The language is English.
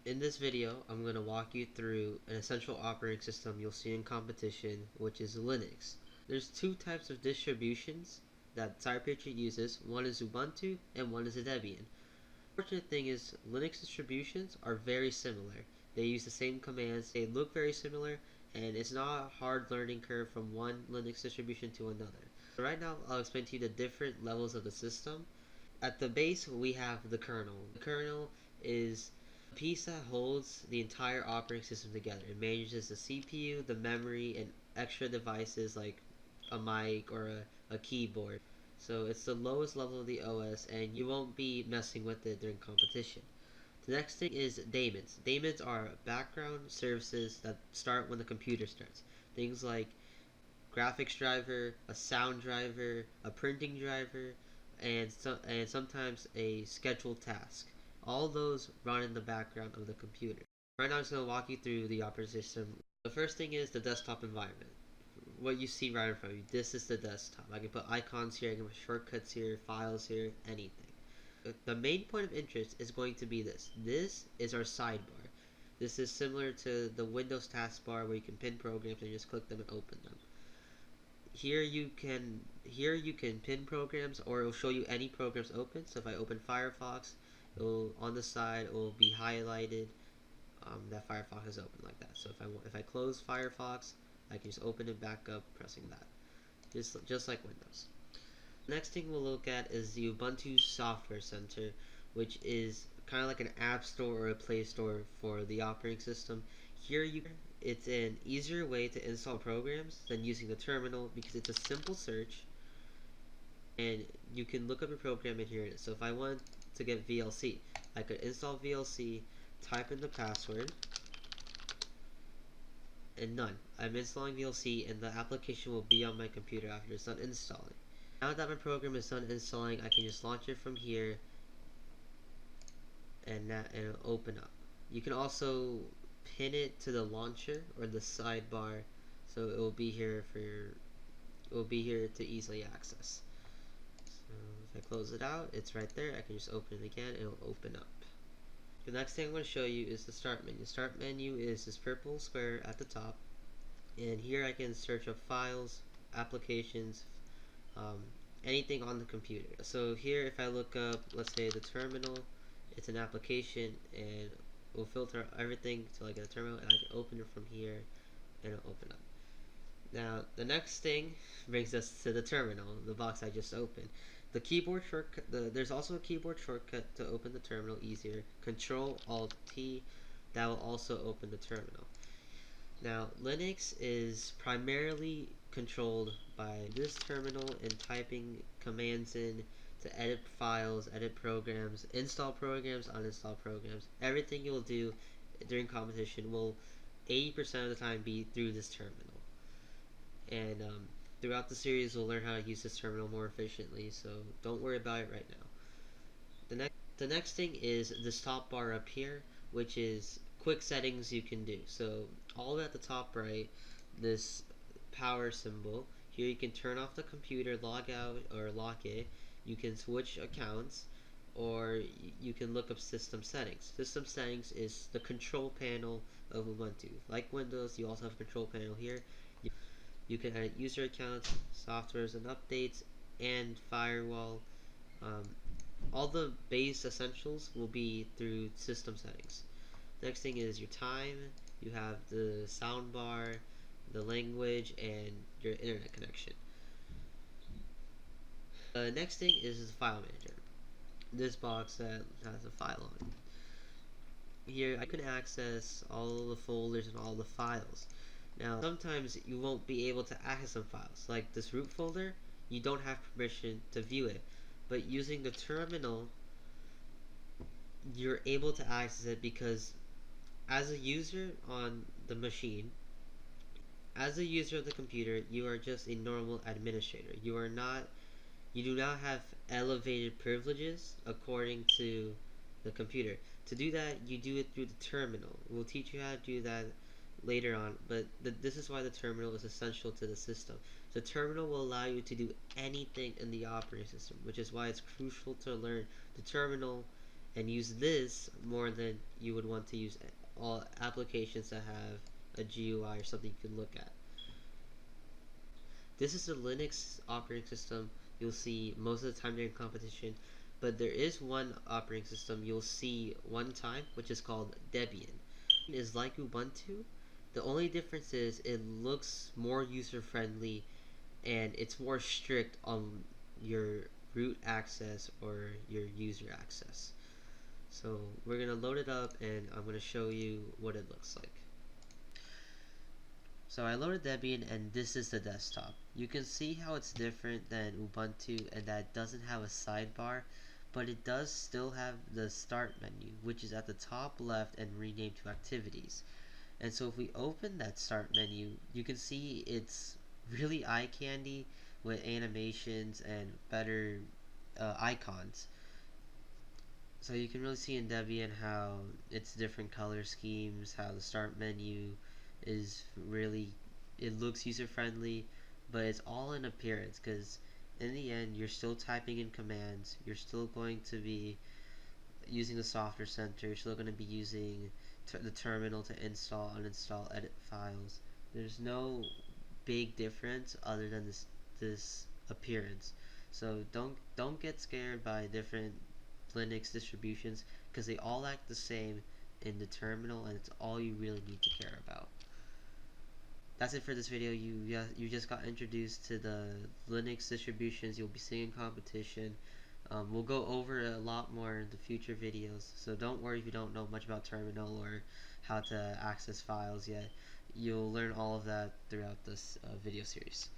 In this video, I'm going to walk you through an essential operating system you'll see in competition, which is Linux. There's two types of distributions that CyberPatriot uses. One is Ubuntu and one is a Debian. The fortunate thing is Linux distributions are very similar. They use the same commands, they look very similar, and it's not a hard learning curve from one Linux distribution to another. So right now, I'll explain to you the different levels of the system. At the base, we have the kernel. The kernel is a piece that holds the entire operating system together. It manages the CPU, the memory, and extra devices like a mic or a keyboard. So it's the lowest level of the OS, and you won't be messing with it during competition. The next thing is daemons. Daemons are background services that start when the computer starts. Things like graphics driver, a sound driver, a printing driver, and sometimes a scheduled task. All those run in the background of the computer. Right now I'm just going to walk you through the operating system. The first thing is the desktop environment. What you see right in front of you, this is the desktop. I can put icons here, I can put shortcuts here, files here, anything. The main point of interest is going to be this. This is our sidebar. This is similar to the Windows taskbar where you can pin programs and just click them and open them. Here you can pin programs, or it'll show you any programs open. So if I open Firefox, on the side it will be highlighted that Firefox is open like that. So if I close Firefox, I can just open it back up pressing that, just like Windows. Next thing we'll look at is the Ubuntu Software Center, which is kind of like an app store or a play store for the operating system. Here it's an easier way to install programs than using the terminal because it's a simple search and you can look up a program in here. So if I want to get VLC, I could install VLC, type in the password, and none. I'm installing VLC and the application will be on my computer after it's done installing. Now that my program is done installing, I can just launch it from here and it'll open up. You can also pin it to the launcher or the sidebar, so it will be here to easily access. So if I close it out, it's right there. I can just open it again, it'll open up. The next thing I'm going to show you is the start menu. The start menu is this purple square at the top, and here I can search up files, applications, anything on the computer. So here if I look up, let's say the terminal, it's an application and we'll filter everything till I get a terminal, and I can open it from here and it'll open up. Now the next thing brings us to the terminal, the box I just opened. The keyboard shortcut, there's also a keyboard shortcut to open the terminal easier. Control Alt T, that will also open the terminal. Now Linux is primarily controlled by this terminal and typing commands in to edit files, edit programs, install programs, uninstall programs. Everything you'll do during competition will 80% of the time be through this terminal. And throughout the series we'll learn how to use this terminal more efficiently, so don't worry about it right now. The next thing is this top bar up here, which is quick settings you can do. So all at the top right, this power symbol, here you can turn off the computer, log out or lock it, you can switch accounts, or you can look up system settings. System settings is the control panel of Ubuntu. Like Windows, you also have a control panel here. You can edit user accounts, softwares and updates, and firewall. All the base essentials will be through system settings. Next thing is your time. You have the sound bar, the language, and your internet connection. The next thing is the file manager. This box that has a file on it. Here I can access all the folders and all the files. Now sometimes you won't be able to access some files. Like this root folder, you don't have permission to view it. But using the terminal, you're able to access it because as a user on the machine, as a user of the computer, you are just a normal administrator. You do not have elevated privileges according to the computer. To do that, you do it through the terminal. We'll teach you how to do that later on, but this is why the terminal is essential to the system. The terminal will allow you to do anything in the operating system, which is why it's crucial to learn the terminal and use this more than you would want to use all applications that have a GUI or something you can look at. This is the Linux operating system you'll see most of the time during competition, but there is one operating system you'll see one time, which is called Debian. It is like Ubuntu. The only difference is it looks more user friendly and it's more strict on your root access or your user access. So we're going to load it up and I'm going to show you what it looks like. So I loaded Debian and this is the desktop. You can see how it's different than Ubuntu and that it doesn't have a sidebar, but it does still have the start menu, which is at the top left and renamed to activities. And so if we open that start menu, you can see it's really eye candy with animations and better icons. So you can really see in Debian how it's different color schemes, how the start menu is really, it looks user friendly, but it's all in appearance because in the end you're still typing in commands, you're still going to be using the software center, you're still going to be using the terminal to install, uninstall, edit files. There's no big difference other than this appearance. So don't get scared by different Linux distributions because they all act the same in the terminal and it's all you really need to care about. That's it for this video. You just got introduced to the Linux distributions you'll be seeing in competition. We'll go over it a lot more in the future videos, so don't worry if you don't know much about terminal or how to access files yet. You'll learn all of that throughout this video series.